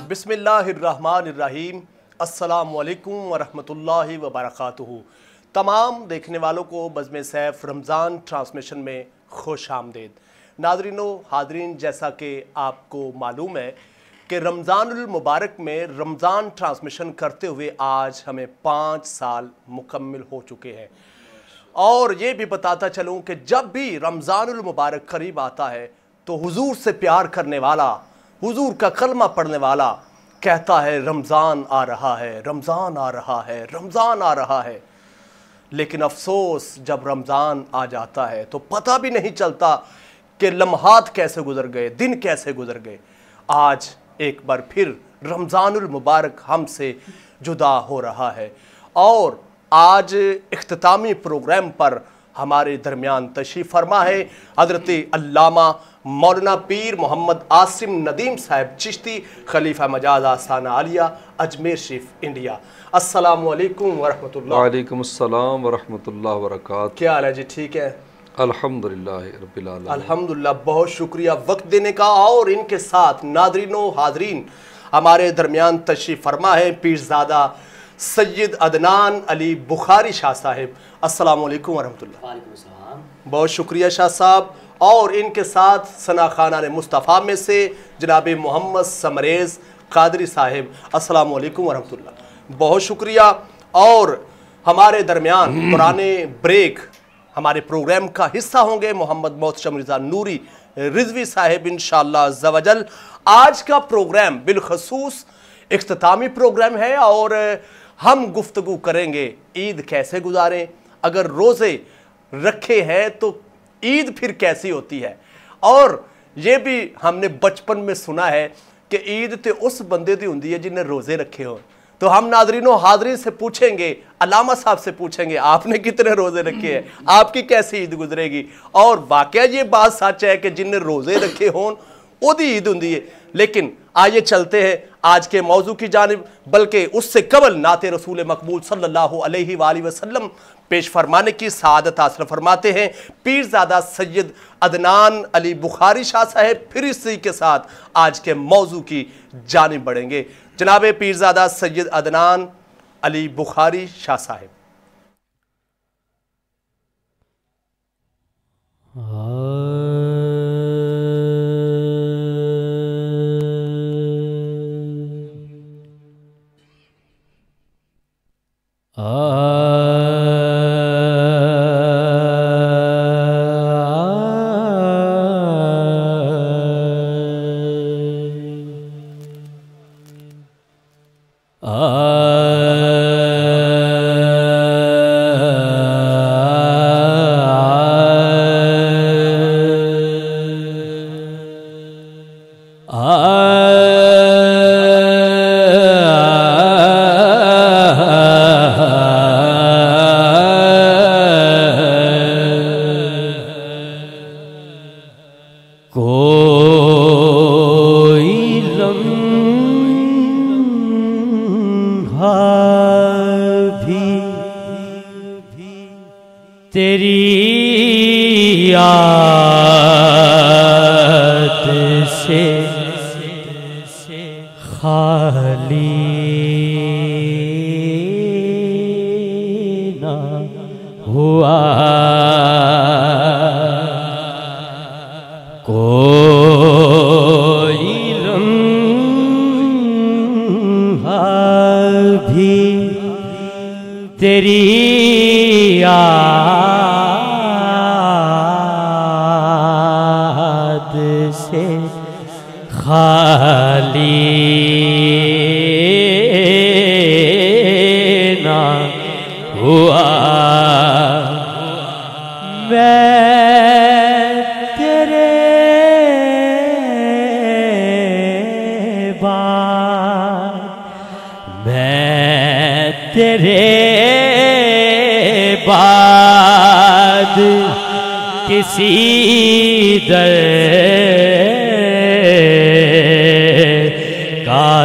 बिस्मिल्लाहिर्रहमानिर्रहीम। अस्सलामुअलैकुम वरहमतुल्लाहि वबरकातुहू। तमाम देखने वालों को बज़्म सैफ रमज़ान ट्रांसमिशन में खुश आमदीद। नाज़रीनो हाज़रीन, जैसा कि आपको मालूम है कि रमज़ानुल मुबारक में रमज़ान ट्रांसमिशन करते हुए आज हमें 5 साल मुकम्मल हो चुके हैं। और ये भी बताता चलूँ कि जब भी रमज़ानुल मुबारक करीब आता है तो हुजूर से प्यार करने वाला, हुजूर का कलमा पढ़ने वाला कहता है रमज़ान आ रहा है, रमज़ान आ रहा है, रमज़ान आ रहा है। लेकिन अफसोस, जब रमज़ान आ जाता है तो पता भी नहीं चलता कि लम्हात कैसे गुजर गए, दिन कैसे गुजर गए। आज एक बार फिर रमज़ानुल मुबारक हमसे जुदा हो रहा है और आज इख्तितामी प्रोग्राम पर हमारे दरमियान तशरीफ़ फरमा है हज़रत अल्लामा मौलाना पीर मोहम्मद आसिम नदीम साहब चिश्ती, खलीफा मजाज आस्थाना आलिया, अजमेर शरीफ, इंडिया। अस्सलामु अलैकुम वरहमतुल्लाह। वालेकुम अस्सलाम वरहमतुल्लाह वबरकातुहू। क्या हाल है जी? ठीक है, अल्हम्दुलिल्लाह रब्बिल आलमीन। अल्हम्दुलिल्लाह। बहुत शुक्रिया वक्त देने का। और इनके साथ नादरीनो हाजरीन हमारे दरमियान तशरीफ़ फरमा है पीरज़ादा सैयद अदनान अली बुखारी शाह साहिब। अस्सलामु अलैकुम वरहमतुल्लाह। वालेकुम अस्सलाम। बहुत शुक्रिया शाह साहब। और इनके साथ सना खाना मुस्तफ़ा में से जनाब मोहम्मद समरेज़ कादरी साहिब। अस्सलामु अलैकुम वरहमतुल्लाह। बहुत शुक्रिया। और हमारे दरमियान पुराने ब्रेक हमारे प्रोग्राम का हिस्सा होंगे मोहम्मद मोहतशम रिज़ा नूरी रिजवी साहिब इंशाअल्लाह अज़्ज़ा वजल। आज का प्रोग्राम बिलखसूस इख्तितामी प्रोग्राम है और हम गुफ्तगू करेंगे ईद कैसे गुजारें, अगर रोज़े रखे हैं तो ईद फिर कैसी होती है। और ये भी हमने बचपन में सुना है कि ईद तो उस बंदे दी हुंदी है जिन्हें रोज़े रखे हो। तो हम नादरीनों हाजरीन से पूछेंगे, अल्लामा साहब से पूछेंगे, आपने कितने रोज़े रखे हैं, आपकी कैसी ईद गुजरेगी। और वाकया ये बात सच है कि जिन्हें रोज़े रखे हों ओदी ईद हुंदी है। लेकिन आइए चलते हैं आज के मौजू की जानिब, बल्कि उससे कबल नाते रसूल मकबूल सल्लल्लाहु अलैहि वसल्लम पेश फरमाने की सआदत हासिल फरमाते हैं पीरज़ादा सैयद अदनान अली बुखारी शाह साहब। फिर इसी के साथ आज के मौजू की जानिब बढ़ेंगे। जनाब पीरज़ादा सैयद अदनान अली बुखारी शाह साहब।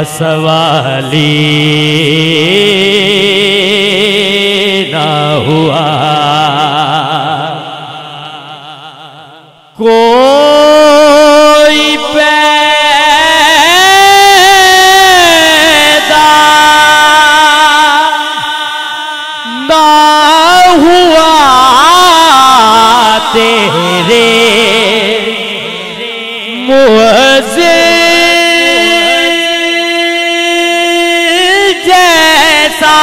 सवाली ना हुआ कोई पैदा ना हुआ तेरे मुअज़्ज़िज़ जैसा,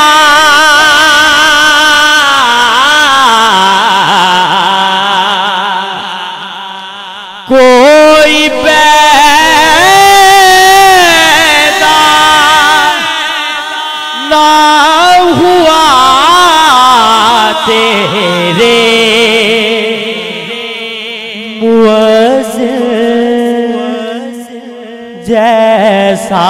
कोई पैदा ना हुआ तेरे मुअज़्ज़िज़ जैसा,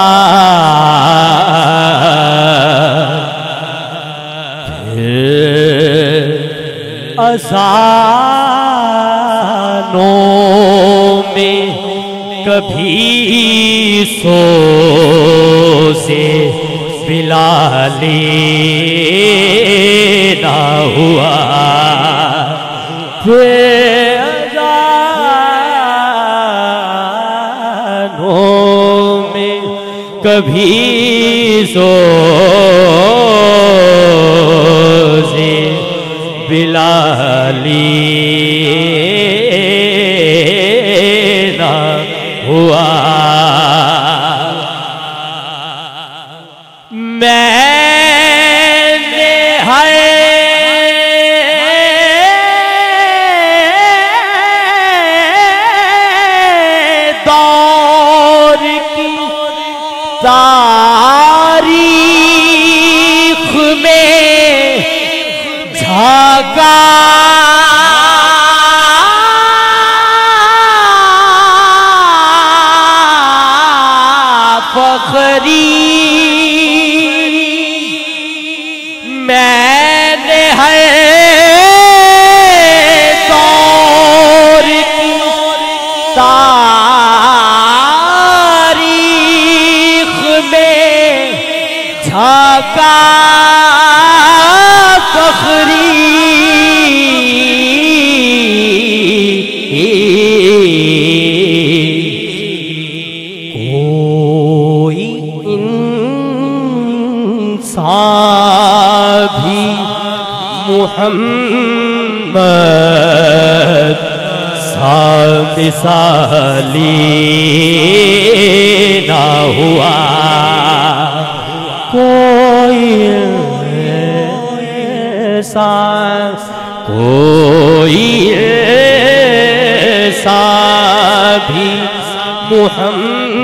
अज़ानों में कभी सो से बिलाली ना हुआ, अज़ानों में कभी सो से बिलाली ना हुआ। मैंने हर दौर की तारीख में झांका, फखरी मैंने हर दौर की तारीख में झांका, फखरी कोई इंसान भी मुहम्मद सा मिसाली ना हुआ, कोई ऐसा भी मुहम्मद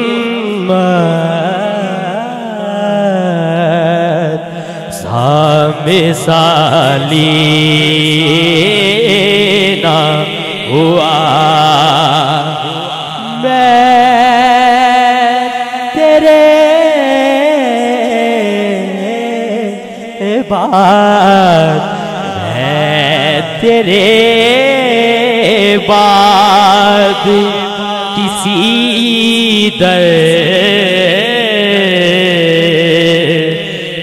सा मिसाली ना हुआ। मैं तेरे बाद, मैं तेरे बाद किसी दर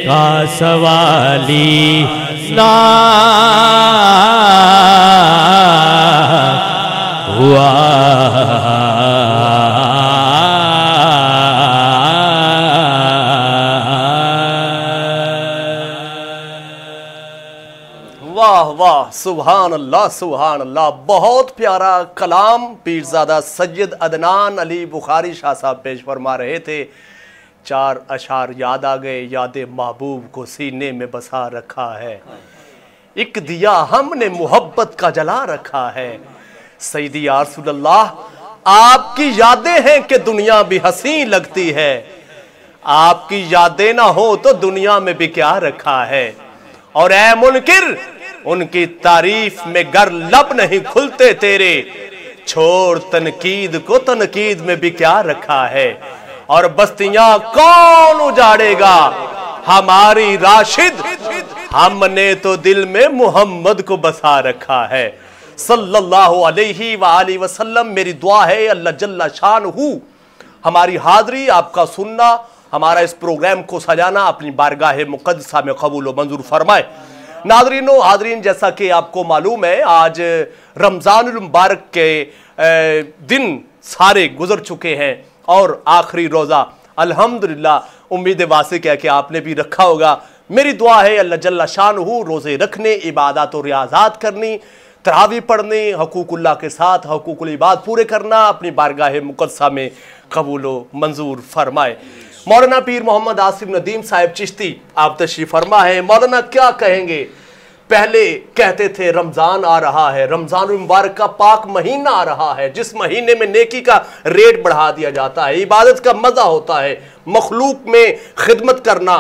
का सवाली ना हुआ। वाह वाह, सुभान अल्लाह सुभान अल्लाह। बहुत प्यारा कलाम पीरज़ादा सैयद अदनान अली बुखारी शाह साहब पेश फरमा रहे थे। चार अशार याद आ गए। याद महबूब को सीने में बसा रखा है, एक दिया हमने मोहब्बत का जला रखा है। सैयदी या रसूलल्लाह, आपकी यादें हैं कि दुनिया भी हंसी लगती है, आपकी यादें ना हो तो दुनिया में भी क्या रखा है। और ऐ मुनकिर, उनकी तारीफ में गर लब नहीं खुलते तेरे, छोड़ तनकीद को तनकीद में भी क्या रखा है। और बस्तियां कौन उजाड़ेगा हमारी राशिद, हमने तो दिल में मोहम्मद को बसा रखा है सल्लल्लाहु अलैहि वालैहि वसल्लम। मेरी दुआ है अल्लाह जल्ला शानहू हमारी हाज़री, आपका सुनना, हमारा इस प्रोग्राम को सजाना अपनी बारगाह मुक़द्दसा में कबूल व मंजूर फरमाए। नाज़रीनो हाज़रीन, जैसा कि आपको मालूम है आज रमज़ानुल मुबारक के दिन सारे गुजर चुके हैं और आखिरी रोज़ा अल्हम्दुलिल्लाह उम्मीद वासे कह के आपने भी रखा होगा। मेरी दुआ है अल्लाह जल्ला शानहू रोज़े रखने, इबादत और रियाज़ात करनी, तरावी पढ़ने, हकूकुल्लाह के साथ हकूकुल इबाद पूरे करना अपनी बारगाह मुक़द्दसा में कबूल मंजूर फरमाए। मौलाना पीर मोहम्मद आसिफ नदीम साहिब चिश्ती आप तशरीफ़ फरमा है। मौलाना क्या कहेंगे? पहले कहते थे रमज़ान आ रहा है, रमज़ान मुबारक का पाक महीना आ रहा है, जिस महीने में नेकी का रेट बढ़ा दिया जाता है, इबादत का मज़ा होता है, मखलूक में खिदमत करना,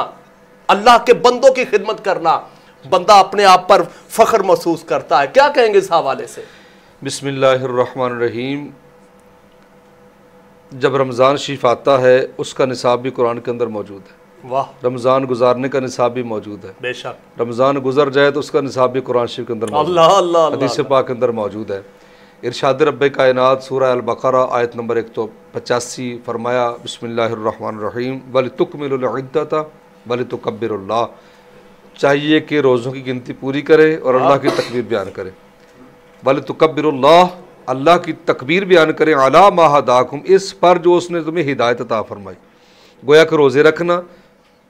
अल्लाह के बंदों की खिदमत करना, बंदा अपने आप पर फ़ख्र महसूस करता है। क्या कहेंगे इस हवाले से? बिस्मिल्लाहिर्रहमानिर्रहीम। जब रमज़ान शरीफ आता है उसका निसाब भी कुरान के अंदर मौजूद है। वाह। रमज़ान गुजारने का निसाब भी मौजूद है। बेशक। रमज़ान गुजर जाए तो उसका निसाब भी कुरान शरीफ के अंदर मौजूद है, हदीस पाक के अंदर मौजूद है। इरशाद रब्बे कायनात सूरह अल बकरा आयत नंबर 185 फरमाया बिस्मिल्लाहिर्रहमानिर्रहीम वलितुकमिलुल इद्दता वलितुकब्बिरुल्लाह। चाहिए कि रोज़ों की गिनती पूरी करे और अल्लाह की तकबीर बयान करे। वलितुकब्बिरुल्लाह, अल्लाह की तकबीर बयान करें अला मा हदाकुम, इस पर जो उसने तुम्हें हिदायत अता फरमाई। गोया कि रोज़े रखना,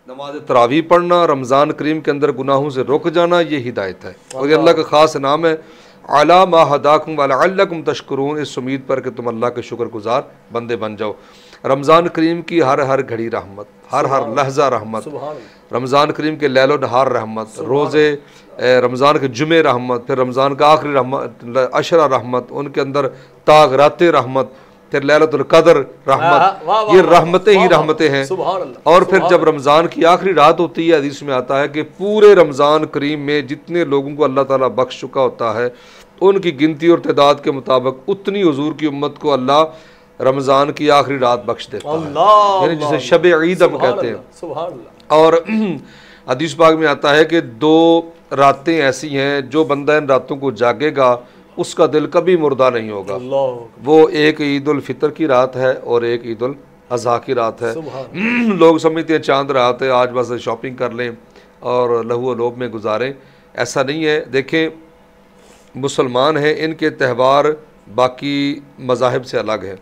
नमाज तरावी पढ़ना, रमज़ान करीम के अंदर गुनाहों से रुक जाना, ये हिदायत है और ये अल्लाह का ख़ास नाम है। अला मा हदाकुम वलअल्लकुम तशकुरून, इस उम्मीद पर कि तुम अल्लाह के शुक्रगुजार बंदे बन जाओ। रमज़ान करीम की हर घड़ी रहमत, हर लहजा रहमत, रमज़ान करीम के लैलो नहार रहमत, रोज़े रमज़ान के जुमे रहमत, फिर रमज़ान का आखिरी रहमत अशरा रहमत, उनके अंदर तागराते रहमत, फिर लैलतुल कदर रहमत, ये रहमतें ही रहमतें हैं। और फिर जब रमज़ान की आखिरी रात होती है, हदीस में आता है कि पूरे रमज़ान करीम में जितने लोगों को अल्लाह ताला बख्श चुका होता है उनकी गिनती और तादाद के मुताबिक उतनी हुजूर की उम्मत को अल्लाह रमज़ान की आखिरी रात बख्श देता है, यानी जिसे शब ईद हम कहते हैं। और हदीस पाक में आता है कि 2 रातें ऐसी हैं जो बंदा इन रातों को जागेगा उसका दिल कभी मुर्दा नहीं होगा। वो एक ईद उल फितर की रात है और एक ईद उल अज़हा की रात है। लोग समझते हैं चांद रात है, आज बस शॉपिंग कर लें और लहू लोभ में गुजारें, ऐसा नहीं है। देखें, मुसलमान हैं, इनके त्यौहार बाकी मज़ाहिब से अलग है।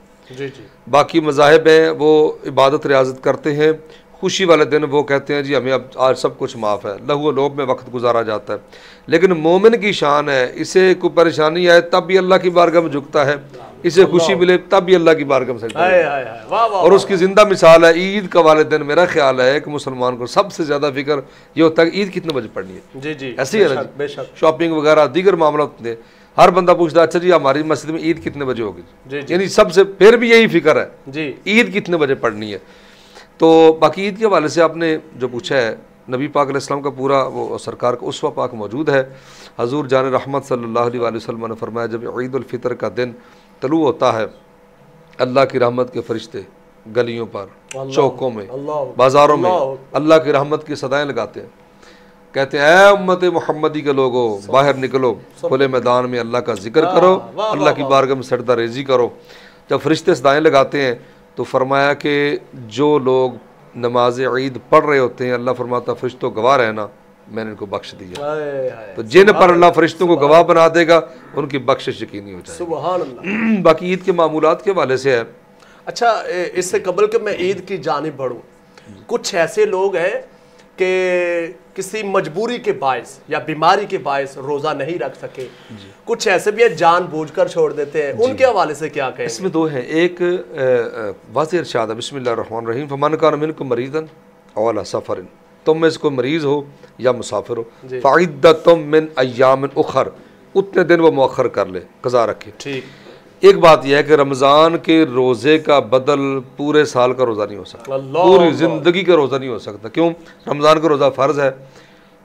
बाकी मज़ाहिब हैं वो इबादत रियाज़त करते हैं, खुशी वाले दिन वो कहते हैं जी हमें अब आज सब कुछ माफ़ है, लहू लोभ में वक्त गुजारा जाता है। लेकिन मोमिन की शान है, इसे कोई परेशानी आए तब भी अल्लाह की बारगाह में झुकता है, इसे खुशी मिले तब भी अल्लाह की बारगाह में सजदा करता है। और उसकी ज़िंदा मिसाल है ईद का वाले दिन। मेरा ख्याल है कि मुसलमान को सबसे ज़्यादा फिक्र ये होता है कि ईद कितने बजे पढ़नी है। ऐसे ही है ना, शॉपिंग वगैरह दीगर मामला होते हैं, हर बंदा पूछता है अच्छा जी हमारी मस्जिद में ईद कितने बजे होगी, यानी सबसे फिर भी यही फिक्र है ईद कितने बजे पढ़नी है। तो बाकी ईद के हवाले से आपने जो पूछा है, नबी पाक अलैहिस्सलाम का पूरा वो सरकार का उसवा पाक मौजूद है। हजूर जान रहमत सल्लल्लाहु अलैहि वसल्लम ने फरमाया जब ईद उल फितर का दिन तलू होता है, अल्लाह की रहमत के फरिश्ते गलियों पर, चौकों में, बाज़ारों में अल्लाह की रहमत की सदाएँ लगाते हैं, कहते हैं ऐ उम्मत मोहम्मदी के लोगों बाहर निकलो, खुले मैदान में अल्लाह का जिक्र करो, अल्लाह की बारगाह में सजदा रेज़ी करो। जब फरिश्ते सदाएँ लगाते हैं तो फरमाया कि जो लोग नमाज ईद पढ़ रहे होते हैं, अल्लाह फरमाता फरिश्तों गवाह रहना मैंने इनको बख्श दिया। तो जिन पर अल्लाह फरिश्तों को गवाह बना देगा उनकी बख्शिश यकीनी हो जाएगी। सुभान अल्लाह। बाकी ईद के मामूलात के हवाले से है। अच्छा, इससे कबल के मैं ईद की जानिब बढ़ूँ, कुछ ऐसे लोग हैं कि किसी मजबूरी के बायस या बीमारी के बायस रोज़ा नहीं रख सके, कुछ ऐसे भी हैं जानबूझकर छोड़ देते हैं, उनके हवाले से क्या कहें? इसमें 2 हैं। एक वाज़ेह इरशाद है बिस्मिल्लाहिर्रहमानिर्रहीम फमन कान मिनकुम मरीज़न औ अला सफ़रिन, तुम में से कोई मरीज़ हो या मुसाफिर हो, फ़इद्दतुम मिन अय्यामिन उखर, उतने दिन वो मौखर कर ले, कज़ा रखे। ठीक। एक बात यह है कि रमज़ान के रोज़े का बदल पूरे साल का रोज़ा नहीं हो सकता, पूरी ज़िंदगी का रोज़ा नहीं हो सकता। क्यों? रमज़ान का रोज़ा फ़र्ज़ है,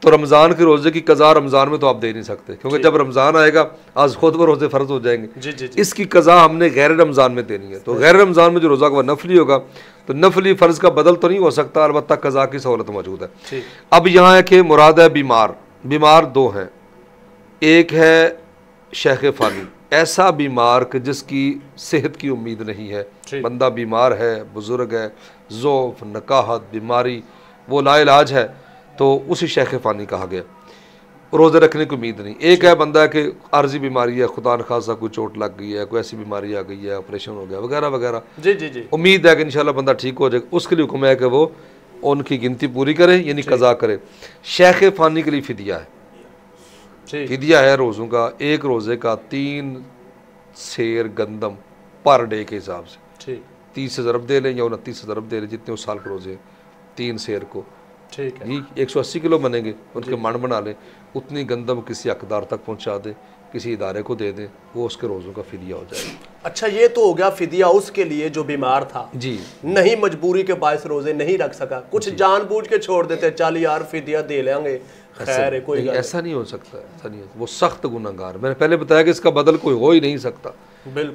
तो रमज़ान के रोज़े की कज़ा रमज़ान में तो आप दे नहीं सकते, क्योंकि जब रमज़ान आएगा आज खुद वो रोज़े फ़र्ज़ हो जाएंगे। इसकी कज़ा हमने गैर रमज़ान में देनी है। तो गैर रमज़ान में जो रोज़ा वह नफली होगा, तो नफली फ़र्ज़ का बदल तो नहीं हो सकता, अलबत्ता कज़ा की सहूलत मौजूद है। अब यहाँ है कि मुराद है बीमार। बीमार 2 हैं, एक है शेख फ़ानी, ऐसा बीमार कि जिसकी सेहत की उम्मीद नहीं है, बंदा बीमार है, बुज़ुर्ग है, ज़ौफ़, नकाहत, बीमारी, वो लाइलाज है, तो उसी शेख फ़ानी कहा गया। रोज़े रखने की उम्मीद नहीं। एक है बंदा कि आर्जी बीमारी है, खुदा न खासा कोई चोट लग गई है, कोई ऐसी बीमारी आ गई है, ऑपरेशन हो गया वगैरह वगैरह, जी जी जी, उम्मीद है कि इंशाल्लाह बंदा ठीक हो जाएगा, उसके लिए हुक्म है कि वो उनकी गिनती पूरी करे यानी कज़ा करे। शेख फ़ानी के लिए फ़िदिया है, फ़िदिया है रोज़ों का, एक रोज़े का 3 सेर गंदम पर डे के हिसाब से 30 से ज़रब दे लें या 29 से ज़रब दे लें, जितने उस साल के रोज़े 3 सेर को, ठीक है जी 180 किलो बनेंगे, उनके मन बना लें, उतनी गंदम किसी हकदार तक पहुंचा दें, किसी इदारे को दे दें, वो उसके रोज़ों का फ़िदिया हो जाएगा। अच्छा, ये तो हो गया फ़िदिया उसके लिए जो बीमार था जी, नहीं मजबूरी के बायस रोज़े नहीं रख सका, कुछ जानबूझ के छोड़ देते, चल यार फ़िदिया दे लेंगे, खैर है कोई ऐसा नहीं हो सकता, ऐसा नहीं, वो सख्त गुनहगार, मैंने पहले बताया कि इसका बदल कोई हो ही नहीं सकता।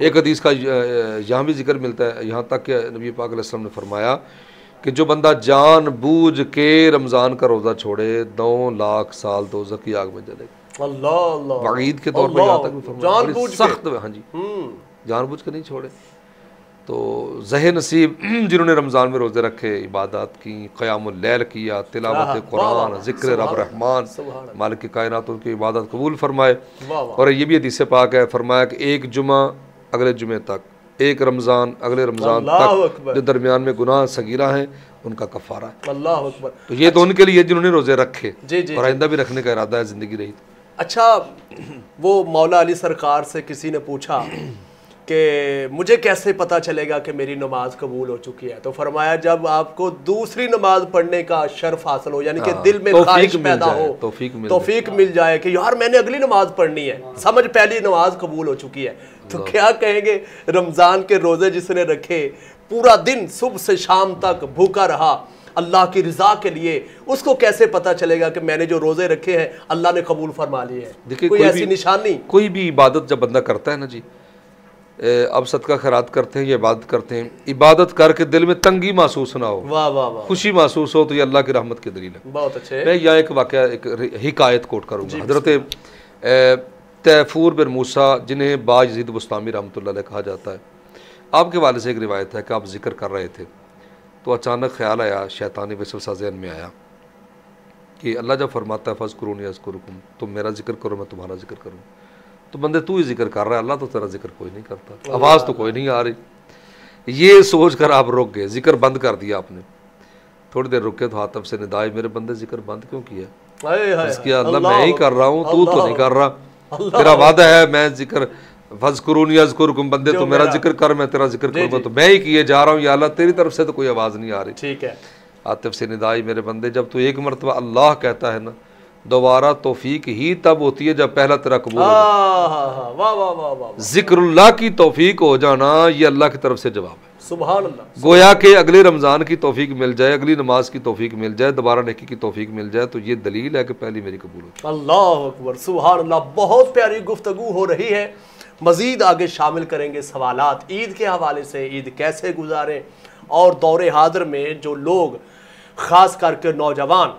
एक हदीस का यहाँ भी जिक्र मिलता है, यहाँ तक कि नबी पाक अलैहि सल्लम ने फरमाया कि जो बंदा जान बूझ के रमज़ान का रोज़ा छोड़े 9 लाख साल दोज़ख की आग में जलेगा। अल्लाह अल्लाह, वईद के तौर पर यहाँ तक भी फरमाया, सख्त, हाँ जी, जानबूझ के नहीं छोड़े। तो ज़हे नसीब जिन्होंने रमज़ान में रोज़े रखे, इबादत की, क़यामुल लैल किया, तिलावत कुरान, ज़िक्र रब रहमान, मालिक कायनात उनकी इबादत कबूल फरमाए। और ये भी हदीस पाक है, फरमाया कि एक जुमा अगले जुमे तक, एक रमज़ान अगले रमज़ान तक, जो दरमियान में गुनाह सगीरा हैं उनका कफ़ारा है। अल्लाह अकबर। तो ये तो उनके लिए जिन्होंने रोज़े रखे और आइंदा भी रखने का इरादा है ज़िंदगी रही। अच्छा, वो मौला अली सरकार से किसी ने पूछा कि मुझे कैसे पता चलेगा कि मेरी नमाज कबूल हो चुकी है, तो फरमाया जब आपको दूसरी नमाज पढ़ने का शर्फ हासिल हो, यानी कि दिल में ख्वाहिश पैदा हो, तौफीक मिल जाए कि यार मैंने अगली नमाज पढ़नी है, समझ पहली नमाज कबूल हो चुकी है, तो क्या कहेंगे रमज़ान के रोज़े जिसने रखे, पूरा दिन सुबह से शाम तक भूखा रहा अल्लाह की रज़ा के लिए, उसको कैसे पता चलेगा कि मैंने जो रोज़े रखे हैं अल्लाह ने कबूल फरमा लिए हैं? देखिए कोई ऐसी निशानी, कोई भी इबादत जब बंदा करता है ना जी, अब सदका खैरात करते हैं या इबादत करते हैं, इबादत करके दिल में तंगी महसूस ना हो, वाह वाह वाह, खुशी महसूस हो, तो ये अल्लाह की रहमत की दलील है। बहुत अच्छे। मैं यहाँ एक वाक़या, एक हिकायत कोट करूँगा। हज़रत तैफूर बिन मूसा, जिन्हें बायज़ीद बुस्तामी रहमतुल्लाह अलैह कहा जाता है, आपके वाले से एक रिवायत है कि आप जिक्र कर रहे थे तो अचानक ख्याल आया, शैतानी वसवसा ज़हन में आया कि अल्लाह जब फरमाता है फ़ज़्कुरूनी अज़्कुरुकुम, तुम मेरा जिक्र करो मैं तुम्हारा जिक्र करूँ, तो बंदे तू ही जिक्र कर रहा है, अल्लाह तो तेरा जिक्र कोई नहीं करता, आवाज़ तो कोई नहीं आ रही। ये सोच कर आप रुक गए, जिक्र बंद कर दिया आपने। थोड़ी देर रुके तो हाथ से निदाई, मेरे बंदे जिक्र बंद क्यों किया? अल्लाह मैं ही कर रहा हूँ, तू तो नहीं कर रहा, तेरा वादा है मैं जिक्र फ़ज़्कुरूनी अज़्कुरुकुम, बंदे तो मेरा जिक्र कर मैं तेरा जिक्र करूँगा, तो मैं ही किए जा रहा हूँ, या अल्लाह तेरी तरफ से तो कोई आवाज़ नहीं आ रही। ठीक है, आतिफ से निदाई, मेरे बंदे जब तू एक मरतबा अल्लाह कहता है ना, दोबारा तौफीक ही तब होती है जब पहला तेरा कबूल हो। जिक्रुल्लाह की तौफीक हो जाना ये अल्लाह की तरफ से जवाब है। सुभान अल्लाह। गोया के अगले रमज़ान की तौफीक मिल जाए, अगली नमाज की तौफीक मिल जाए, दोबारा नेकी की तौफीक मिल जाए, तो ये दलील है कि पहली मेरी कबूल हो। अल्लाह अकबर, सुभान अल्लाह। बहुत प्यारी गुफ्तगू हो रही है, मज़ीद आगे शामिल करेंगे सवालात ईद के हवाले से, ईद कैसे गुजारें, और दौरे हाजिर में जो लोग ख़ास करके नौजवान,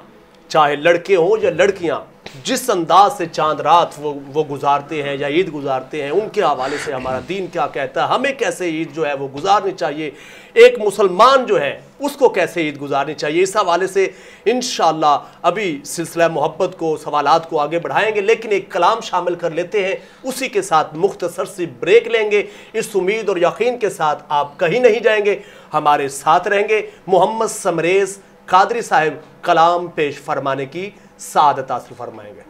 चाहे लड़के हों या लड़कियां, जिस अंदाज से चांद रात वो गुजारते हैं या ईद गुजारते हैं, उनके हवाले से हमारा दीन क्या कहता है, हमें कैसे ईद जो है वो गुजारनी चाहिए, एक मुसलमान जो है उसको कैसे ईद गुजारनी चाहिए, इस हवाले से इंशाअल्लाह अभी सिलसिला मोहब्बत को, सवालात को आगे बढ़ाएंगे। लेकिन एक कलाम शामिल कर लेते हैं, उसी के साथ मुख्तसर सी ब्रेक लेंगे। इस उम्मीद और यकीन के साथ आप कहीं नहीं जाएंगे, हमारे साथ रहेंगे। मोहम्मद समरेज़ कादरी साहिब कलाम पेश फरमाने की सादत हासिल फरमाएंगे।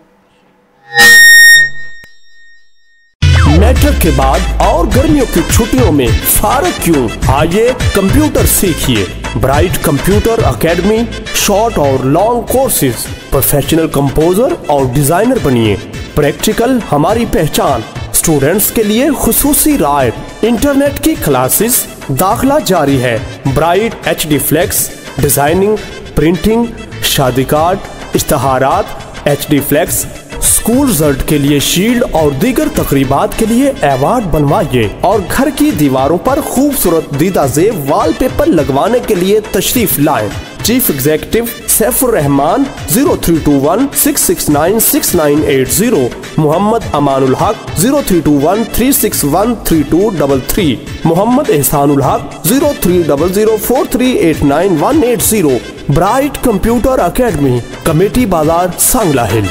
मैट्रिक के बाद और गर्मियों की छुट्टियों में फारग क्यों? आइए कंप्यूटर सीखिए। ब्राइट कंप्यूटर एकेडमी, शॉर्ट और लॉन्ग कोर्सेज, प्रोफेशनल कंपोजर और डिजाइनर बनिए। प्रैक्टिकल हमारी पहचान, स्टूडेंट्स के लिए खुसूसी रायत, इंटरनेट की क्लासेस, दाखिला जारी है। Bright HD flex, designing, printing, शादी कार्ड, इश्तहारात, HD फ्लेक्स, स्कूल रिजल्ट के लिए शील्ड और दीगर तकरीबात के लिए अवार्ड बनवाइए। और घर की दीवारों पर खूबसूरत दीदा ज़ेब वॉलपेपर लगवाने के लिए तशरीफ लाएं। चीफ एग्जीक्यूटिव सैफुर रहमान 0321-669-6980, मोहम्मद अमानुल हक 0321-361-3233, मोहम्मद एहसानुल हक 03004389-180। ब्राइट कंप्यूटर एकेडमी, कमेटी बाजार, सांगला हिल।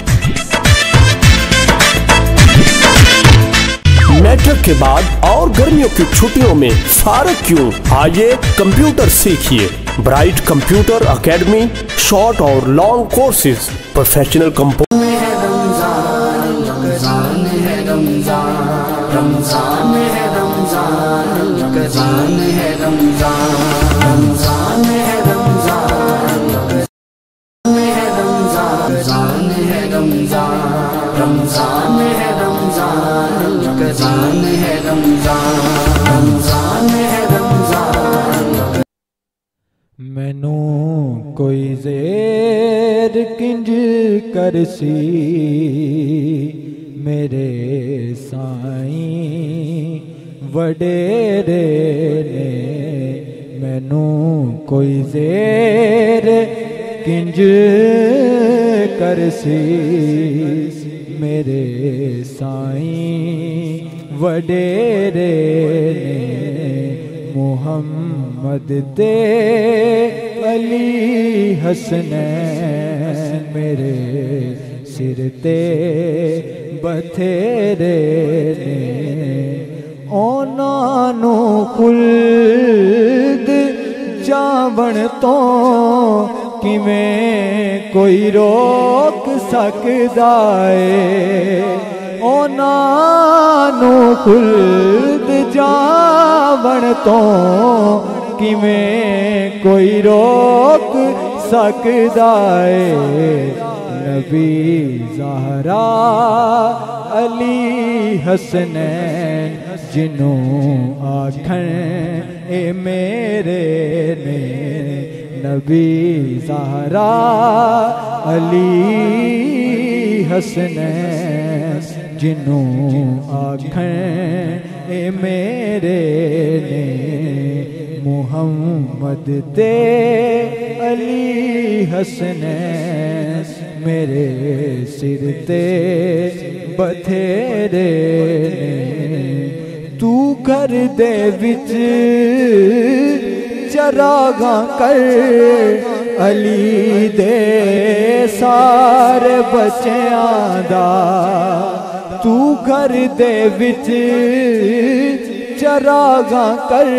मैट्रिक के बाद और गर्मियों की छुट्टियों में फारक क्यों? आइए कंप्यूटर सीखिए। ब्राइट कंप्यूटर एकेडमी, शॉर्ट और लॉन्ग कोर्सेज, प्रोफेशनल मैनू कोई ज़ेर किंज करसी मेरे साईं वडेरे ने, मैनू कोई ज़ेर किंज करसी मेरे साईं वडेरे ने, मुहम्मद दे अली हसनैन मेरे सिर ते बथेरे ने, उन्हां नू खुल्द जावण तो किवें कोई रोक सकदा है, उन्हां नू खुल्द जावण तो किवें कोई रोक सकदा है। नबी ज़हरा अली हसनैन जिन्हों आखन ए मेरे ने, नबी ज़हरा अली हसनैन जिन्हों आखन ए मेरे ने, मुहम्मद दे अली हसनैन मेरे सिर ते बथेरे ने, तू घर दे विच चरागा कर अली दे सारे बच्चियां दा, तू घर दे विच चरागा कर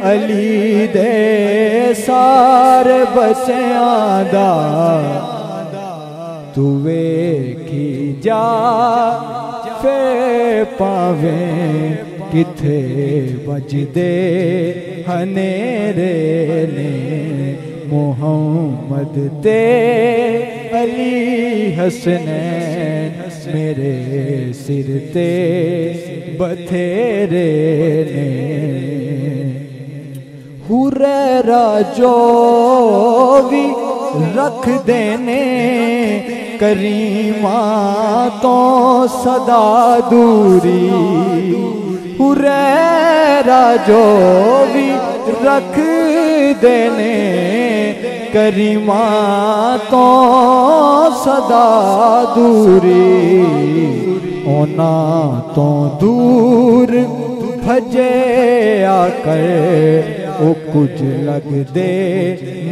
अली दे सारे बच्चियां दा, तू वेखी जा फे पावे किथे बजदे हनेरे ने, मुहम्मद दे अली हसनैन मेरे सिर ते बथेरे ने, हुरैरा जो भी रख देने करीमा तो सदा दूरी, हुरैरा जो भी रख देने करीमा तो सदा दूरी, ओना तो दूर भजे आकर ओ कुछ लग दे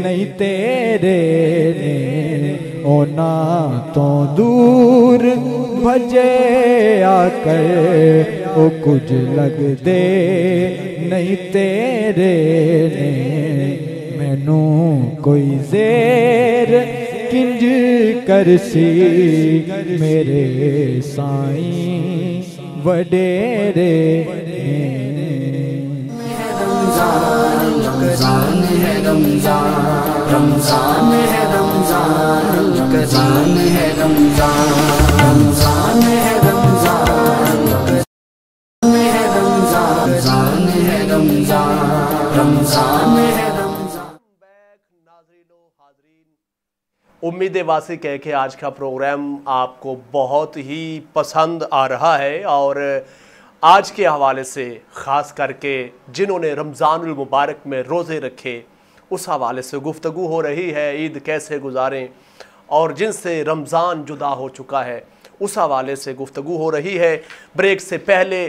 नहीं तेरे ने, ओना तो दूर भजे आकर ओ कुछ लग दे नहीं तेरे ने, मैनू कोई ज़ेर किंज करसी मेरे साईं वडेरे ने। रमज़ान है रमज़ान, रमज़ान है रमज़ान, रमज़ान है रमज़ान, रमज़ान है रमज़ान, रमज़ान है रमज़ान, रमज़ान है रमज़ान। उम्मीद वासी कह के आज का प्रोग्राम आपको बहुत ही पसंद आ रहा है और आज के हवाले से ख़ास करके जिन्होंने रमज़ानुल मुबारक में रोज़े रखे उस हवाले से गुफ्तगू हो रही है, ईद कैसे गुजारें, और जिनसे रमज़ान जुदा हो चुका है उस हवाले से गुफ्तगू हो रही है। ब्रेक से पहले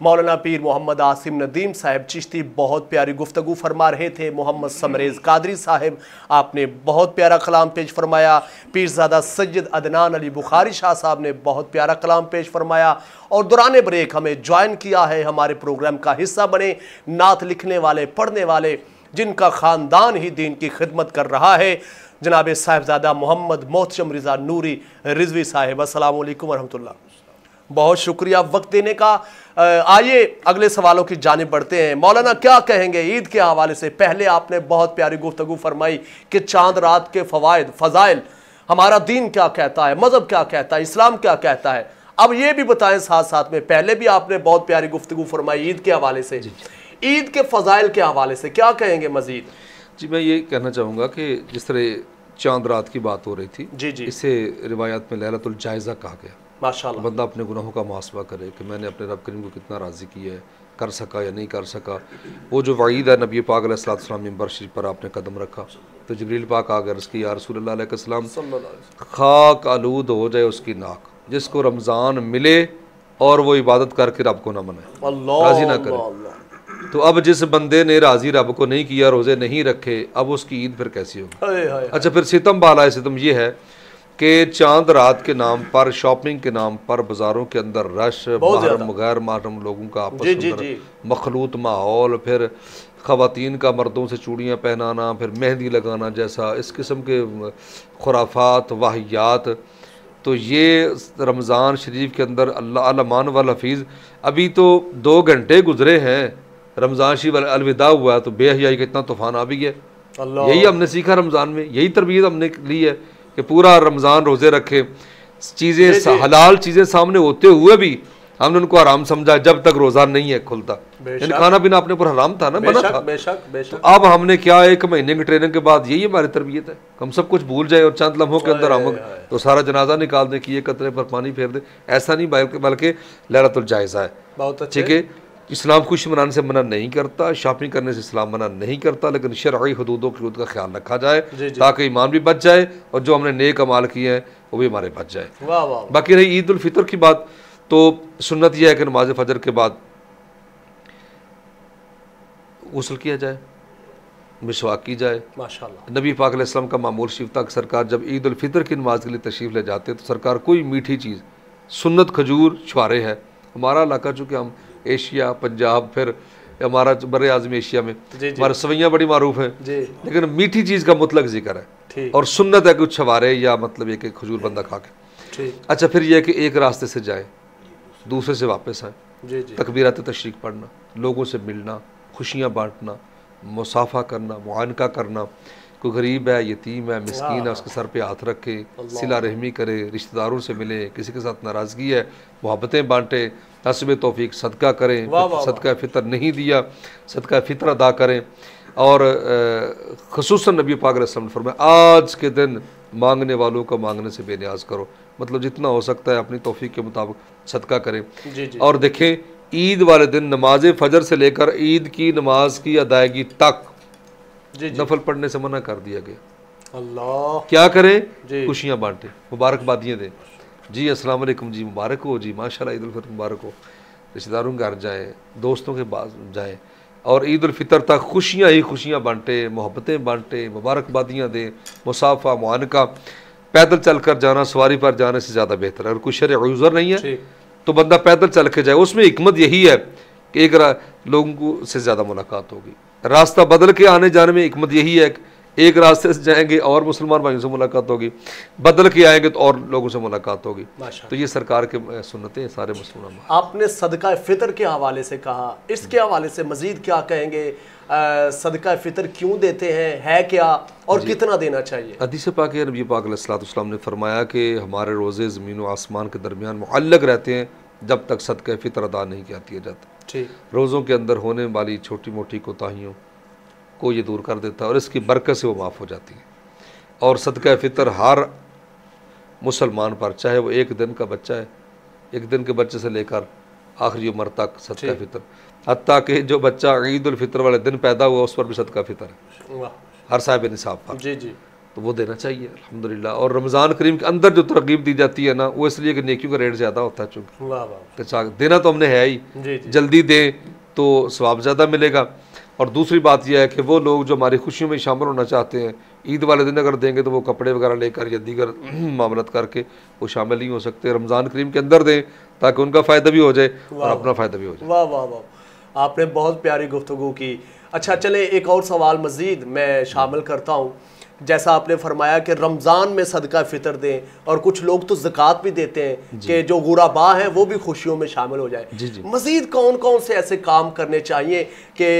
मौलाना पीर मोहम्मद आसिम नदीम साहब चिश्ती बहुत प्यारी गुफ्तगू फरमा रहे थे। मोहम्मद समरेज़ कादरी साहब आपने बहुत प्यारा कलाम पेश फरमाया। पीरज़ादा सैयद अदनान अली बुखारी शाह साहब ने बहुत प्यारा कलाम पेश फरमाया। और दौरान ब्रेक हमें ज्वाइन किया है, हमारे प्रोग्राम का हिस्सा बने नात लिखने वाले, पढ़ने वाले, जिनका ख़ानदान ही दीन की खिदमत कर रहा है, जनाब साहिबजादा मोहम्मद मोहतशम रिज़ा नूरी रिजवी साहिब। अस्सलाम वालेकुम वरहमतुल्लाह। बहुत शुक्रिया वक्त देने का। आइए अगले सवालों की जानिब बढ़ते हैं। मौलाना क्या कहेंगे ईद के हवाले से? पहले आपने बहुत प्यारी गुफ्तगू फरमाई कि चांद रात के फ़वाइद फ़ज़ाइल, हमारा दीन क्या कहता है, मज़हब क्या कहता है, इस्लाम क्या कहता है। अब ये भी बताएं साथ साथ में, पहले भी आपने बहुत प्यारी गुफ्तगू फरमाई ईद के हवाले से, ईद के फ़ज़ाइल के हवाले से क्या कहेंगे मज़ीद? जी मैं ये कहना चाहूँगा कि जिस तरह चांद रात की बात हो रही थी, जी जी, इसे रिवायात में लैलतुल जायज़ा कहा गया। माशाअल्लाह। बंदा अपने गुनाहों का मुहासबा करे कि मैंने अपने रब करीम को कितना राज़ी किया है, कर सका या नहीं कर सका। वो जो वईद है नबी पाक अलैहिस्सलाम मिंबर शरीफ पर आपने कदम रखा तो जिब्रील पाक आ गए उसकी या रसूलुल्लाह अलैहिस्सलाम खाक आलूद हो जाए उसकी नाक, जिसको रमज़ान मिले और वो इबादत करके रब को ना मनाए, राज़ी ना करे। तो अब जिस बंदे ने राज़ी रब को नहीं किया, रोज़े नहीं रखे, अब उसकी ईद फिर कैसी होगी? अच्छा फिर सितम बाला है। सितम ये है कि चांद रात के नाम पर, शॉपिंग के नाम पर बाज़ारों के अंदर रश, महरम गैर महरम लोगों का आपस में मखलूत माहौल, फिर ख़वातीन का मर्दों से चूड़ियाँ पहनाना, फिर मेहंदी लगाना, जैसा इस किस्म के खुराफात वाहियात। तो ये रमज़ान शरीफ के अंदर अल्लाह अलमान वल हफीज़, अभी तो 2 घंटे गुजरे हैं, रमज़ान शरीफ अलविदा हुआ तो बेहयाई का इतना तूफ़ान आ भी गया। यही हमने सीखा रमज़ान में, यही तरबियत हमने ली है कि पूरा रमज़ान रोज़े रखे, चीज़ें हलाल चीज़ें सामने होते हुए भी हमने उनको हराम समझा जब तक रोज़ा नहीं है खुलता। इन खाना पीना अपने पर हराम था ना, बना था। तो अब हमने क्या 1 महीने की ट्रेनिंग के बाद यही हमारी तरबियत है, हम सब कुछ भूल जाए और चंद लम्हों के अंदर हम तो सारा जनाजा निकाल दें कि ये कतरे पर पानी फेर दे। ऐसा नहीं, बल्कि लैलतुल जायज़ा है। बहुत ठीक है। इस्लाम खुशी मनाने से मना नहीं करता, शॉपिंग करने से इस्लाम मना नहीं करता, लेकिन शरई हदूदों की हदूद का ख्याल रखा जाए ताकि ईमान भी बच जाए और जो हमने नेक अमाल किए हैं वो भी हमारे बच जाए। बाकी रही ईद उल फितर की बात, तो सुन्नत यह है कि नमाज फजर के बाद गुस्ल किया जाए, मिसवाक की जाए। माशाअल्लाह। नबी पाक अलैहिस्सलाम का मामूल शरीफ तक सरकार जब ईद उल फितर की नमाज के लिए तशरीफ़ ले जाते तो सरकार कोई मीठी चीज़, सुन्नत खजूर छुआरे है। हमारा इलाका चूँकि हम एशिया, पंजाब, फिर हमारा बर आज़म एशिया में हमारे सवैयाँ बड़ी मारूफ हैं, लेकिन मीठी चीज़ का मुतलक जिक्र है और सुन्नत है कुछ छवारे या मतलब ये कि खजूर बंदा खा के। अच्छा फिर यह कि एक रास्ते से जाए दूसरे से वापस आए, तकबीरात तशरीक पढ़ना, लोगों से मिलना, खुशियाँ बांटना, मुसाफा करना, मुआनका करना, कोई गरीब है, यतीम है, मिस्कीन है, उसके सर पे हाथ रखे, सिला रहमी करे, रिश्तेदारों से मिले, किसी के साथ नाराज़गी है मोहब्बतें बांटे, हस्ब तौफीक सदका करें, सदका फ़ितर नहीं दिया सदका फ़ितर अदा करें। और ख़ुसूसन नबी पाक अलैहिस्सलाम ने फरमाया आज के दिन मांगने वालों को मांगने से बेनियाज करो, मतलब जितना हो सकता है अपनी तौफीक के मुताबिक सदका करें। और देखें ईद वाले दिन नमाज फजर से लेकर ईद की नमाज की अदायगी तक नफल पढ़ने से मना कर दिया गया। अल्लाह क्या करें? खुशियाँ बांटे, मुबारकबादियाँ दें, जी अस्सलाम वालेकुम, जी मुबारक हो, जी माशाल्लाह ईद उल फितर मुबारक हो, रिश्तेदारों के घर जाएँ, दोस्तों के पास जाएँ और ईद उल फितर तक खुशियाँ ही खुशियाँ बांटे, मोहब्बतें बांटे, मुबारकबादियाँ दें, मुसाफा मुआनका। पैदल चल कर जाना सवारी पर जाने से ज़्यादा बेहतर है। अगर कोई शरई उज़्र नहीं है तो बंदा पैदल चल के जाए, उसमें हिकमत यही है कि एक लोगों से ज़्यादा मुलाकात होगी। रास्ता बदल के आने जाने में हिकमत यही है कि एक रास्ते से जाएंगे और मुसलमान भाइयों से मुलाकात होगी, बदल के आएंगे तो और लोगों से मुलाकात होगी। तो ये सरकार के सुन्नतें सारे मुसलमान। आपने सदका फ़ितर के हवाले से कहा, इसके हवाले से मज़ीद क्या कहेंगे? सदका फ़ितर क्यों देते हैं, है क्या और कितना देना चाहिए? हदीस पाक है, नबी पाक अलैहिस्सलाम ने फरमाया कि हमारे रोज़े ज़मीन व आसमान के दरमियान मुअल्लक़ रहते हैं जब तक सदका फ़ितर अदा नहीं किया जाता। रोज़ों के अंदर होने वाली छोटी मोटी कोताहियों को ये दूर कर देता है और इसकी बरकत से वो माफ़ हो जाती है। और सदका फ़ितर हर मुसलमान पर, चाहे वो 1 दिन का बच्चा है, 1 दिन के बच्चे से लेकर आखिरी उम्र तक सदका फ़ितर, हत्ता कि जो बच्चा ईद उल फितर वाले दिन पैदा हुआ उस पर भी सदका फ़ितर है हर साहिब निसाब पर। जी जी। तो वो देना चाहिए अल्हम्दुलिल्लाह। और रमज़ान करीम के अंदर जो तरगीब दी जाती है ना, वो इसलिए कि नेकियों का रेट ज़्यादा होता है, चूँकि देना तो हमने है ही, जल्दी दें तो सवाब ज़्यादा मिलेगा। और दूसरी बात यह है कि वो लोग जो हमारी खुशियों में शामिल होना चाहते हैं, ईद वाले दिन अगर देंगे तो वो कपड़े वगैरह लेकर या दीगर मामलत करके वो शामिल नहीं हो सकते। रमज़ान करीम के अंदर दें ताकि उनका फ़ायदा भी हो जाए और अपना फ़ायदा भी हो जाए। वाह वाह वाह, आपने बहुत प्यारी गुफ्तगू की। अच्छा चले, एक और सवाल मज़ीद मैं शामिल करता हूँ। जैसा आपने फरमाया कि रमज़ान में सदका फ़ितर दें, और कुछ लोग तो ज़कात भी देते हैं कि जो गुराबा हैं वो भी खुशियों में शामिल हो जाए। मज़ीद कौन कौन से ऐसे काम करने चाहिए कि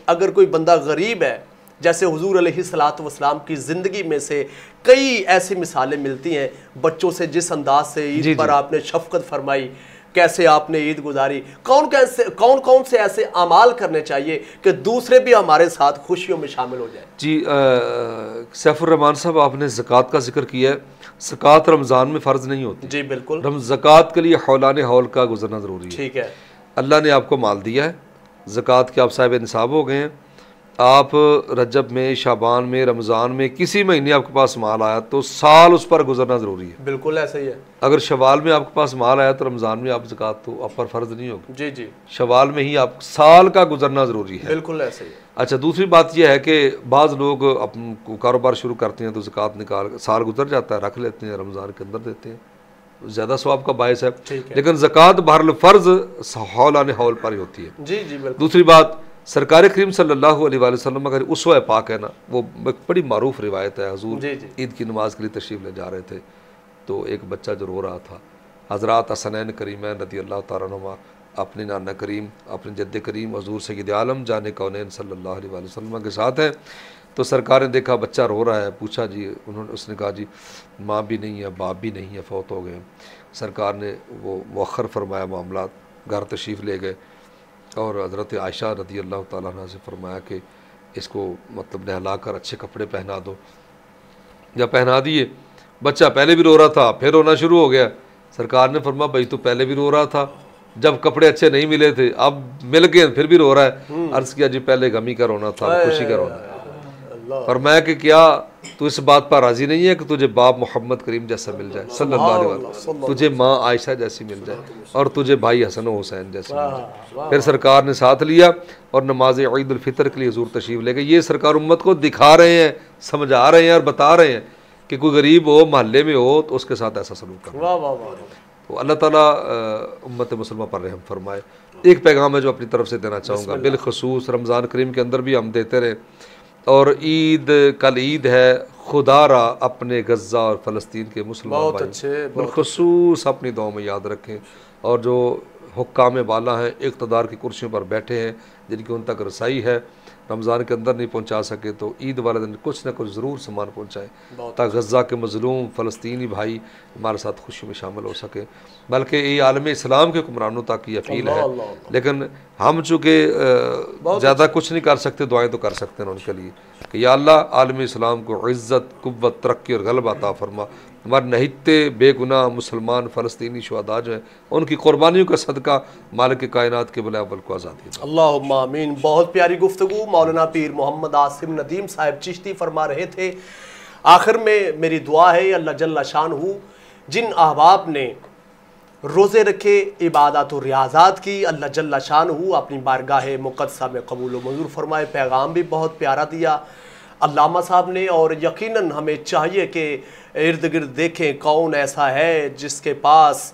अगर कोई बंदा गरीब है, जैसे हुजूर अलैहिस्सलातु वस्सलाम की ज़िंदगी में से कई ऐसी मिसालें मिलती हैं, बच्चों से जिस अंदाज से ईद पर आपने शफ़क़त फरमाई, कैसे आपने ईद गुजारी, कौन कौन से ऐसे अमाल करने चाहिए कि दूसरे भी हमारे साथ खुशियों में शामिल हो जाए। जी सैफुर रहमान साहब, आपने ज़कात का जिक्र किया है। ज़कात रमज़ान में फ़र्ज़ नहीं होती। जी बिल्कुल। ज़कात के लिए हौलाने हौल का गुजरना ज़रूरी है। ठीक है। अल्लाह ने आपको माल दिया है, ज़कात के आप साहिब निसाब हो गए हैं। आप रजब में, शाबान में, रमज़ान में किसी महीने आपके पास माल आया तो साल उस पर गुजरना ज़रूरी है। बिल्कुल ऐसा ही है। अगर शवाल में आपके पास माल आया तो रमज़ान में आप ज़कात तो आप पर फ़र्ज़ नहीं होगी। जी जी, शवाल में ही आप साल का गुजरना ज़रूरी है। बिल्कुल ऐसा ही है। अच्छा, दूसरी बात यह है कि बाज़ लोग अपना कारोबार शुरू करते हैं तो ज़कात निकाल, साल गुजर जाता है, रख लेते हैं, रमज़ान के अंदर देते हैं, ज़्यादा सवाब का बायस है। लेकिन ज़कात बहरहाल फ़र्ज़ हौलाने हौल पर ही होती है। जी जी बिल्कुल। दूसरी बात, सरकार करीम सल्लल्लाहु अलैहि वसल्लम अगर उसवा पाक है ना, वो एक बड़ी मारूफ रिवायत है। हुजूर ईद की नमाज के लिए तशरीफ़ ले जा रहे थे तो एक बच्चा जो रो रहा था, हज़रात हसनैन करीमैन रज़ी अल्लाह तआला अन्हुमा, अपने नाना करीम, अपने जद्द करीम हुजूर सय्यद आलम जाने कौनैन सल्लल्लाहु अलैहि वसल्लम के साथ हैं। तो सरकार ने देखा बच्चा रो रहा है, पूछा जी, उसने कहा जी माँ भी नहीं है, बाप भी नहीं है, फौत हो गए। सरकार ने वो मौखर फरमाया मामला, घर तशरीफ़ ले गए और हज़रत आयशा रज़ी अल्लाह तआला अन्हा से फरमाया कि इसको मतलब नहला कर अच्छे कपड़े पहना दो। जब पहना दिए, बच्चा पहले भी रो रहा था, फिर रोना शुरू हो गया। सरकार ने फरमाया भाई तो पहले भी रो रहा था, जब कपड़े अच्छे नहीं मिले थे, अब मिल गए फिर भी रो रहा है। अर्ज़ किया जी पहले गमी का रोना था, खुशी का रोना। फरमाया कि क्या तू इस बात पर राज़ी नहीं है कि तुझे बाप मोहम्मद करीम जैसा मिल जाए सल्लल्लाहु अलैहि वसल्लम, तुझे माँ आयशा जैसी मिल जाए और तुझे भाई हसन हुसैन जैसे मिल जाए। फिर सरकार ने साथ लिया और नमाज ईद उल फितर के लिए हुजूर तशरीफ़ ले गए। ये सरकार उम्मत को दिखा रहे हैं, समझा रहे हैं और बता रहे हैं कि कोई गरीब हो, महल्ले में हो तो उसके साथ ऐसा सलूक करो। तो अल्लाह ताला उम्मत मुसलमा पर रहम फरमाए। एक पैगाम है जो अपनी तरफ से देना चाहूँगा, बिलखसूस रमज़ान करीम के अंदर भी हम देते रहे। और ईद, कल ईद है, खुदारा अपने गज़ा और फ़लस्तीन के मुसलमान भाई बिलखसूस अपनी दुआ में याद रखें। और जो हुक्काम बाला हैं, इक़्तिदार की कुर्सियों पर बैठे हैं, जिनकी उन तक रसाई है, रमज़ान के अंदर नहीं पहुंचा सके तो ईद वाले दिन कुछ ना कुछ ज़रूर सामान पहुंचाएं ताकि गज़ा के मज़लूम फ़लस्तीनी भाई हमारे साथ खुशी में शामिल हो सके। बल्कि ये आलम इस्लाम के हुक्मरानों तक की अपील है, लेकिन हम चूँकि ज़्यादा कुछ नहीं कर सकते, दुआएं तो कर सकते हैं उनके लिए कि या अल्लाह आलम इस्लाम को इज़्ज़त, कुव्वत, तरक्की और गलबा अता फरमा। हमारे नहित्ते बेगुनाह मुसलमान फ़लस्तीनी शुहदा जो हैं, उनकी क़ुरबानियों का सदका मालिक कायनात के बुला अव्वल को आज़ादी दे। अल्लाहुम्मा आमीन। बहुत प्यारी गुफ्तगू मौलाना पीर मोहम्मद आसिम नदीम साहब चिश्ती फरमा रहे थे। आखिर में मेरी दुआ है अल्लाह जल्ला शानहू जिन अहबाब ने रोज़े रखे, इबादत और रियाज़ात की, अल्लाह जल्ला शानहू अपनी बारगाह मुक़द्दसा में कबूल व मंजूर फरमाए। पैगाम भी बहुत प्यारा दिया अल्लामा साहब ने, और यकीनन हमें चाहिए कि इर्द गिर्द देखें कौन ऐसा है जिसके पास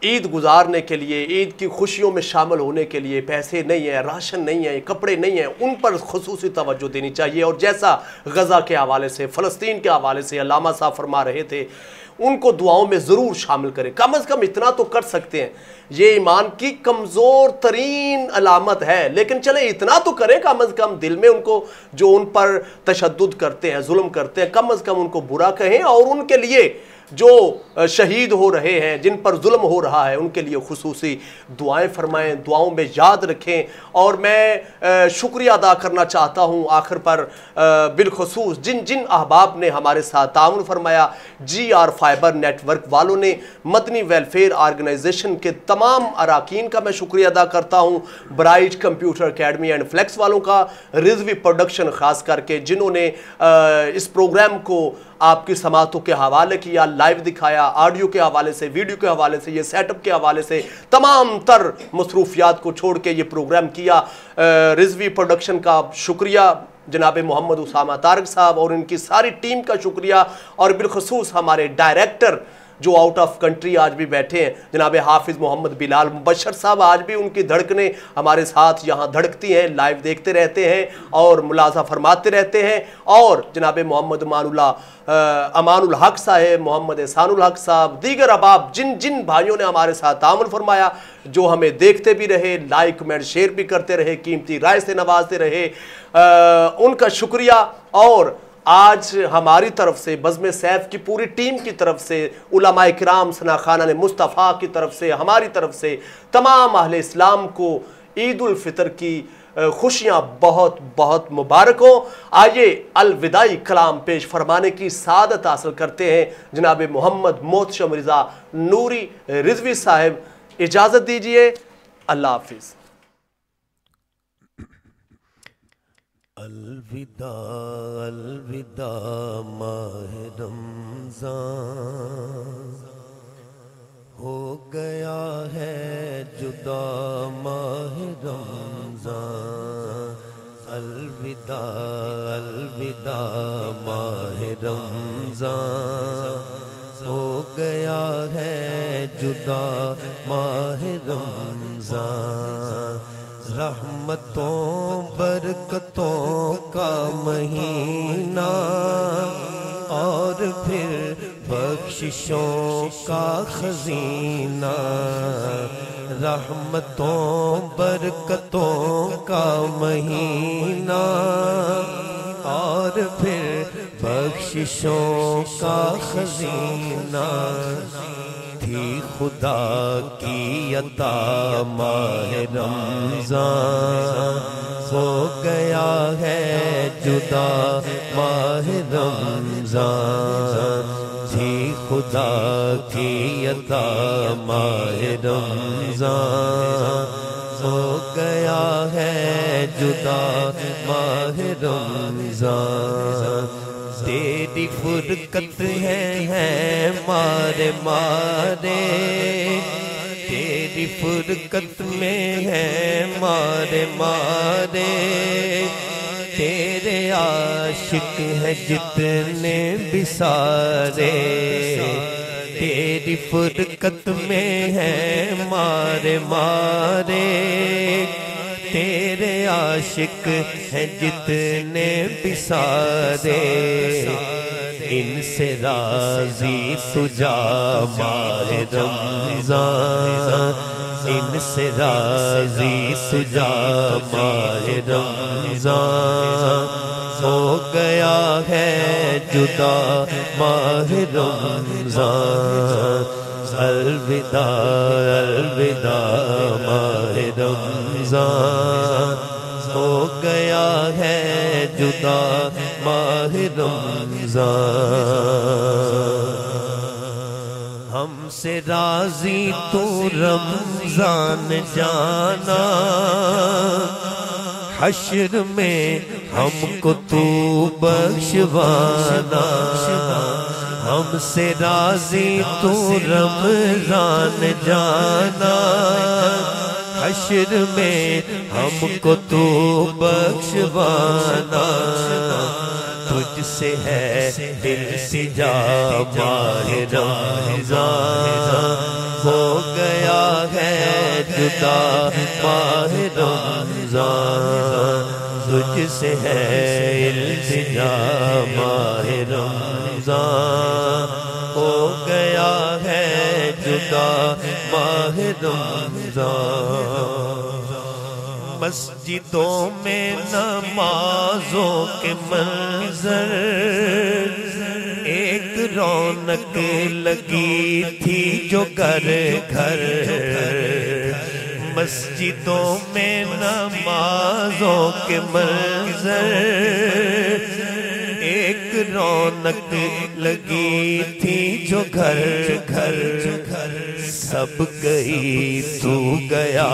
ईद गुजारने के लिए, ईद की खुशियों में शामिल होने के लिए पैसे नहीं है, राशन नहीं है, कपड़े नहीं है, उन पर खुसूसी तवज्जो देनी चाहिए। और जैसा गज़ा के हवाले से, फ़लस्तीन के हवाले से अल्लामा साहब फरमा रहे थे, उनको दुआओं में ज़रूर शामिल करें। कम अज़ कम इतना तो कर सकते हैं, ये ईमान की कमज़ोर तरीन अलामत है, लेकिन चले इतना तो करें कम अज़ कम दिल में उनको जो उन पर तशद्दुद करते हैं, जुल्म करते हैं, कम अज़ कम उनको बुरा कहें। और उनके लिए जो शहीद हो रहे हैं, जिन पर जुल्म हो रहा है, उनके लिए खुसूसी दुआएं फरमाएं, दुआओं में याद रखें। और मैं शुक्रिया अदा करना चाहता हूँ आखिर पर बिलखसूस जिन जिन अहबाब ने हमारे साथ ताउन फरमाया। GR फाइबर नेटवर्क वालों ने, मदनी वेलफेयर आर्गेनाइजेशन के तमाम अराकीन का मैं शुक्रिया अदा करता हूँ, bright computer academy and flex वालों का, रिजवी प्रोडक्शन ख़ास करके जिन्होंने इस प्रोग्राम को आपकी समातों के हवाले किया, लाइव दिखाया, ऑडियो के हवाले से, वीडियो के हवाले से, ये सेटअप के हवाले से तमाम तर मसरूफियात को छोड़ के ये प्रोग्राम किया। रिजवी प्रोडक्शन का शुक्रिया, जनाब मोहम्मद उसामा तारक साहब और इनकी सारी टीम का शुक्रिया, और बिलखसूस हमारे डायरेक्टर जो आउट ऑफ कंट्री आज भी बैठे हैं, जनाब हाफिज़ मोहम्मद बिलाल मुबशर साहब, आज भी उनकी धड़कनें हमारे साथ यहाँ धड़कती हैं, लाइव देखते रहते हैं और मुलाजा फरमाते रहते हैं। और जनाब मोहम्मद अमानुल हक साहब, मोहम्मद एहसानुल हक साहब, दीगर अहबाब जिन जिन भाइयों ने हमारे साथ तामुल फरमाया, जो हमें देखते भी रहे, लाइक कमेंट शेयर भी करते रहे, कीमती राय से नवाजते रहे, उनका शुक्रिया। और आज हमारी तरफ से, बज़्म सैफ की पूरी टीम की तरफ से, उलमाए किराम, सनाखाना मुस्तफ़ा की तरफ से, हमारी तरफ से तमाम अहले इस्लाम को ईद उल फितर की खुशियाँ बहुत बहुत मुबारक हो। आइए अलविदाई कलाम पेश फरमाने की सादत हासिल करते हैं जनाब मोहम्मद मोहतशम मिर्ज़ा नूरी रिजवी साहब। इजाज़त दीजिए, अल्लाह हाफिज़। अलविदा अलविदा माह रमज़ान, हो गया है जुदा माह रमज़ान। अलविदा अलविदा माह रमज़ान, हो गया है जुदा माह रमज़ान। रहमतों बरकतों का महीना और फिर बख्शिशों का खजीना। रहमतों बरकतों का महीना और फिर बख्शिशों का खजीना। थी खुदा की अता माह रमज़ान, हो गया है जुदा माह रमज़ान। थी खुदा की अता माह रमज़ान, हो गया है जुदा माह रमज़ान। तेरी फुरकत है मारे मारे, तेरी फुरकत में है मारे मारे। तेरे आशिक हैं जितने भी सारे, तेरी फुरकत में है मारे मारे। तेरे आशिक हैं जितने भी सारे, इनसे राजी तुझा माह रमज़ान। इनसे राजी तुझा माह रमज़ान, हो गया है जुदा माह रमज़ान। अलविदा अलविदा माह रमज़ान, हो गया है जुदा माह रमज़ान। हमसे राजी तू रमज़ान जाना, हश्र में हमको तू बख्शवाना। हमसे राजी तू रमज़ान जाना, हश्र में हमको तू बख्शवाना। तुझसे है दिल सिजा माह रमज़ान, हो गया है जुदा माह रमज़ान। तुझसे है इल्तिजा माह रमज़ान, हो गया है जुदा माह रमज़ान। मस्जिदों में नमाजों के मंजर, एक रौनक लगी थी जो घर घर। मस्जिदों में नमाजों के मंजर, एक रौनक लगी थी जो घर घर घर सब गई तू गया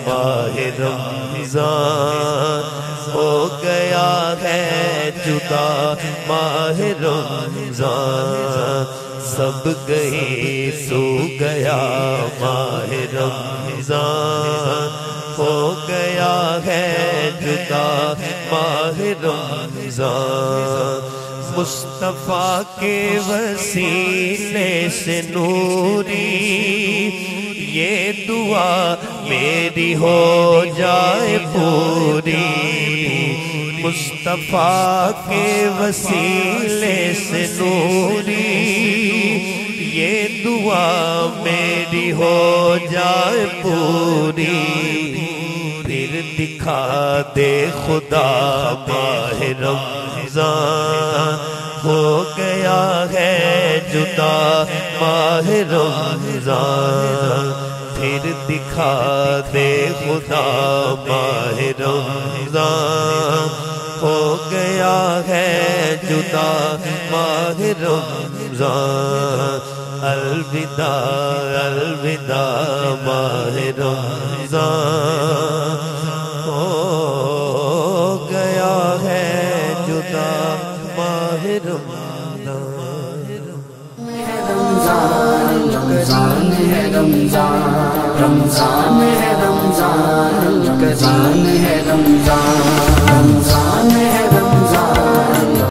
माह रमजान हो गया है जुदा माह रमजान सब गई तू गया माह रमजान हो गया है जुदा माह रमजान मुस्तफा के वसीले से नूरी ये दुआ मेरी हो जाए पूरी मुस्तफा के वसीले से नूरी ये दुआ मेरी हो जाए पूरी फिर दिखा दे खुदा माह रमजान हो गया है जुदा माह रमजान फिर दिखा दे खुदा माह रमजान हो गया है जुदा माह रमजान अलविदा अलविदा माह रमजान हो गया है जुदा माह रमजान रमजान है रमजान रमजान है रमजान रमजान है रमजान